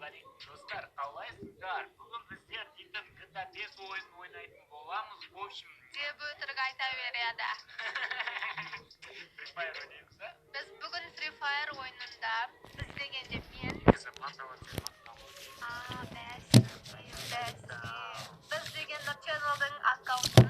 Достар, қалайсыздар? Бүгін біздер дейтін GTA 5 ойын ойнайтын боламыз. В общем, деп өтірік айта береді. Free Fire ойнаймыз, да? Біз бүгін Free Fire ойынында біз дегенде мен біз деген ченнелдің аккаунтын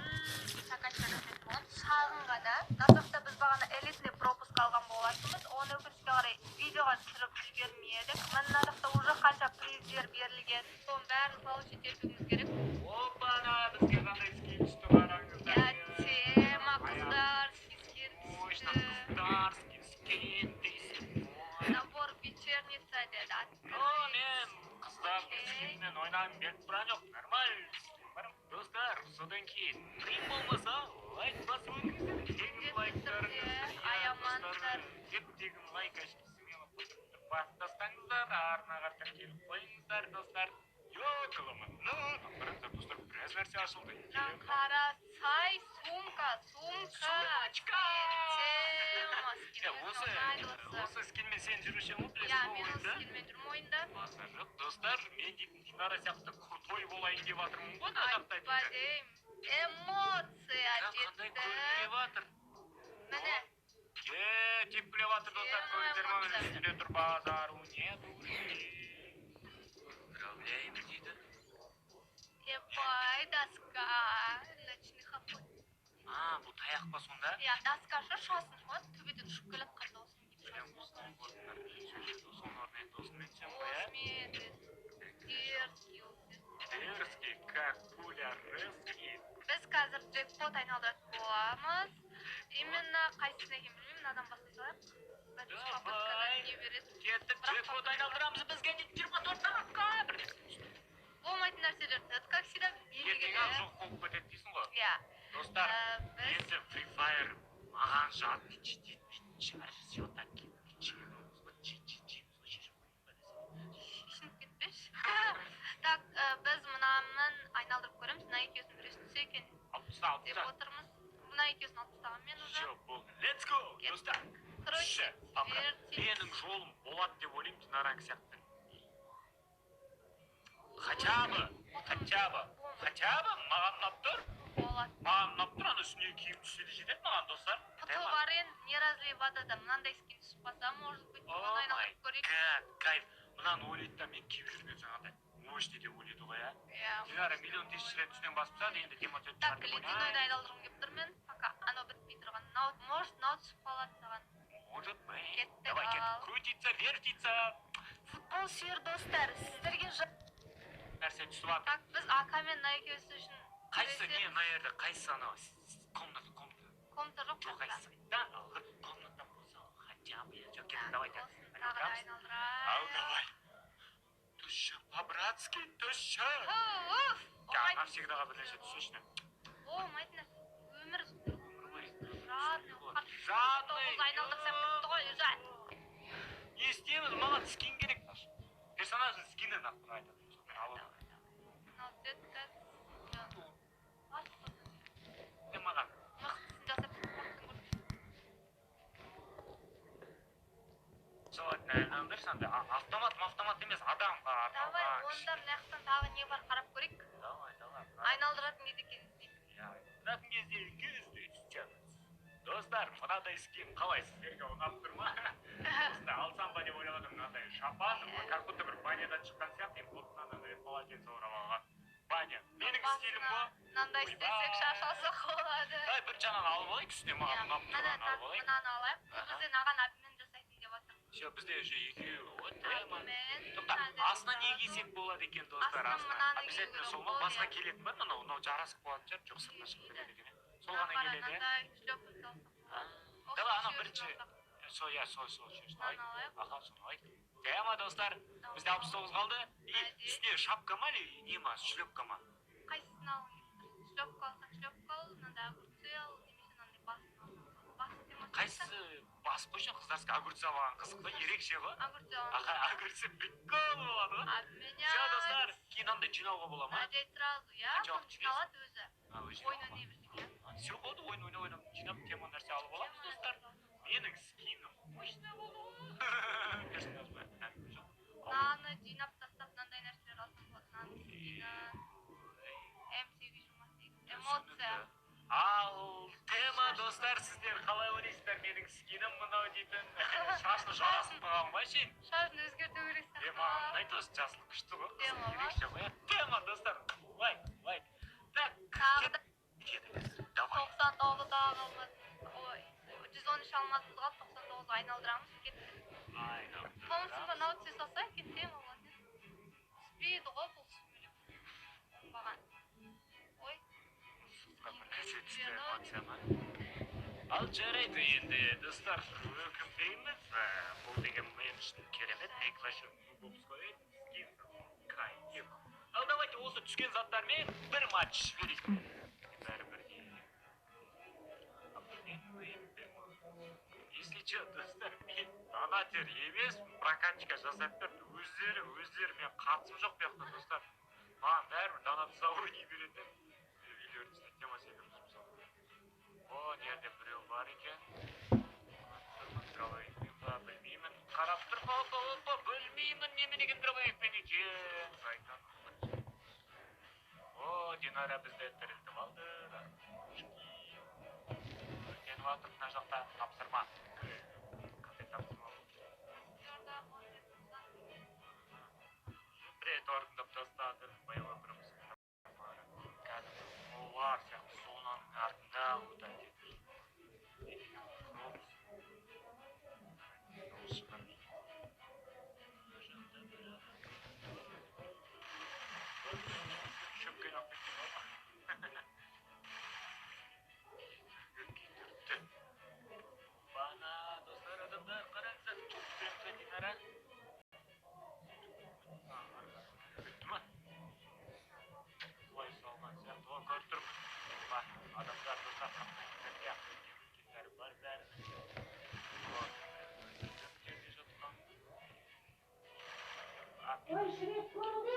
закачивать еткен шағын ғана. Насақта біз бағана элитный пропуск алған болатынбыз. Оны өкінішке қарай видеоға түсіріп жібермедік. Мына жақта уже қанша приздер берілген. Соның бәрін получить етуіміз керек. Опана, бізге қандай скин түсті қараңыздар. Тема қыздар, скин Точно, түсті. қыздар, скин дейсің. Набор вечерница деді. Мен қыздардың скинмен ойнағым келіп тұрған жоқ. Нормально. Достар, содан кейін қиын болмаса лайк басып өтіңіздер. Тегін лайктарыңызды аямаңыздар. Тегін лайк ашып басып тастаңыздар. Арнаға тіркеліп қойыңыздар, достар. Йокылымын. Қараңыздар, достар, біраз нәрсе ашылды. Қарасай, сумка. Сумочка! Тема Осы скинмен сен жүруші ме? мен осы скинмен жүрмін ойында. Жоқ, достар, мен дейтін Динара сияқты крутой болайын деп жатырмын ғой, Айтпа дейм. Эмоция қандай жетті. көлгілеп жатыр. Міне. Тепкілеп жатыр, достар, көлдермен үстіне тұр базару не души. Управляем дейді. Ебай, доска. Ночных охот. Бұл таяқ па сонда? Доска шашасын ғой, төбеден ұшып келіп қанда осымен деп шашасын. Соның орнына енді осымен сен қоя. Осымен Дерзкий, как пуля рыский. Біз қазір джекпот айналдыратын боламыз. Именно қайсысына екен білмеймін, мынадан бастай салайық. Кеттік, джекпот айналдырамыз, бізге дейді 24 сағатқа. Болмайтын нәрселерді, как всегда, ертең ақ жоқ болып кетеді дейсің ғой. Достар, енді Free Fire маған жат дейді. Шешініп кетпеш. Так, біз мұнамын айналдырып көреміз. Мұна екеуісін біріншісі екен деп отырмыз. Мұна екеуісін алып тастаған мен уже. Все, болды. Let's go, достар. Менің жолым болады деп ойлаймын Динараң сияқты. Хотя бы маған ұнап тұр. Маған ұнап тұр, ана үстіне киім түссе де жетеді маған, достар. Құты бар енді, не разливатада мынандай скин түсіп қалса, может быть, оны айналдырып көрейік. Кайф. Мынаны ойлайды да мен киіп жүрген жаңағыдай. Мощный деп ойлайды ғой, Динара миллион тысяч рет үстінен басып тастады, енді демотет Так, ледяной айналдырғым келіп тұр мен, пока анау бітпей тұрған. Может, мынау түсіп қалады саған. Может быть. Давай, кеттік. Крутиться, вертиться. Футбол сүйер достар, сіздерге нәрсе түсіп жатыр. Так, біз АК мен мына екеуісі үшін қайсы не мына жерде, қайсы анау комната жоқ жоқ қайсы комната болса хотя бы жоқ кеттік, давай ал давай түсші по-братски түсші ана всегдаға бір нәрсе түсешіне болмайтын нәрсе өмір жадный айналдырсам бітті ғой уже не істейміз маған скин керек персонаждың скині нақтыға айтады маған айналдырсаң автомат емес адамға давай онда мынаяқтан тағы не бар қарап көрейік айналдыратын кезде кездесеміз достар мынадай скин қалай сіздерге ұнап тұр ма осындай алсам ба деп ойлап отырмын мынандай шапан как будто бір банядан шыққан сияқты вот мынандай полотенце орап алған баня менің стилім ғой мынандай істесек шашалсақ болады бір жағынан алып алайық үстіне маған ұнап тұрғанын алып алайық мынаны алайық бұл бізден аған апымен жасайтын деп отыр все бізде уже екеуі тоқта астына не кисек болады екен достар астына обязательно сол ма басқа келетін ба мынау жарасып қалатын шығар жоқ сыртына шығып кетеді екен сол ғана келеді давай анау бірінші сол соны алайық соны алайық тема достар бізде 69 қалды и үстіне шапка ма или не ма шлепка ма қайсысын алғың келіп шлепка алсаң шлепка ал мынандай огурцы ал немесе мынандай бас қайсысы бас қойшы қыздарсыз огурцы алған қызық қой ерекше ғой огурцы прикол болады ғой все достар кейін андай жинауға бола ма сразу жиналады өзі ойын ойнай берсең все болды ойын ойнап жинап тема нәрсе алып аламыз достар менің скинім мощный болды ғой мынаны жинап тастап машин. Шарын өзгерту керексің. Маған айтасыз, жасылық күшті ғой. Тема ма? Ерекше ғой. Тема, достар. Лайк. Так, Тағы да давай. 99 дағы қалмады. Ой, 113 алмасымыз қалды, 99-ға айналдырамыз. Кеттік. Помнишь, ба научи салсай, кеттем оған. Түспейді ғой бұл сүмелеп. Баған. Ой. Ал жарайды енді, достар, өкінбейміз. Бұл деген мен үшін керемет приглашен болып қойып, кайф. Ал давайте осы түскен заттармен бір матч жіберейік. Бәрі бірдей. Если че, достар, мен донатер емес, прокатчика жасап берді. Өздері мен қатысым жоқ бұяқта, достар. Маған бәрібір донат сауы не береді. Үйлеріңізде тема секілді мысалы. О, нерде біреу бар екен. Дробовикпен ба, білмеймін. Қарап тұр, опа, білмеймін немен екен дробовикпен екен. О, Динара бізді тірілтіп алды. Өртеніп атып, мына жақта тапсырма. Қандай тапсырма болды? Рет орындап тастады, баяу өкіріміз. Кәдімгі олар сияқты соның артында өтіп кетті. Шөпкен ақ кеткен бар ма? Бана, достар, адамдар, қараңыздар, шөпкен Динара. Өтті ма? Солай салған сияқты, ол көріп тұрмын. Адамдар, достар, қамтайындар сияқты, бар бәрінің. Ой, шірек көрді.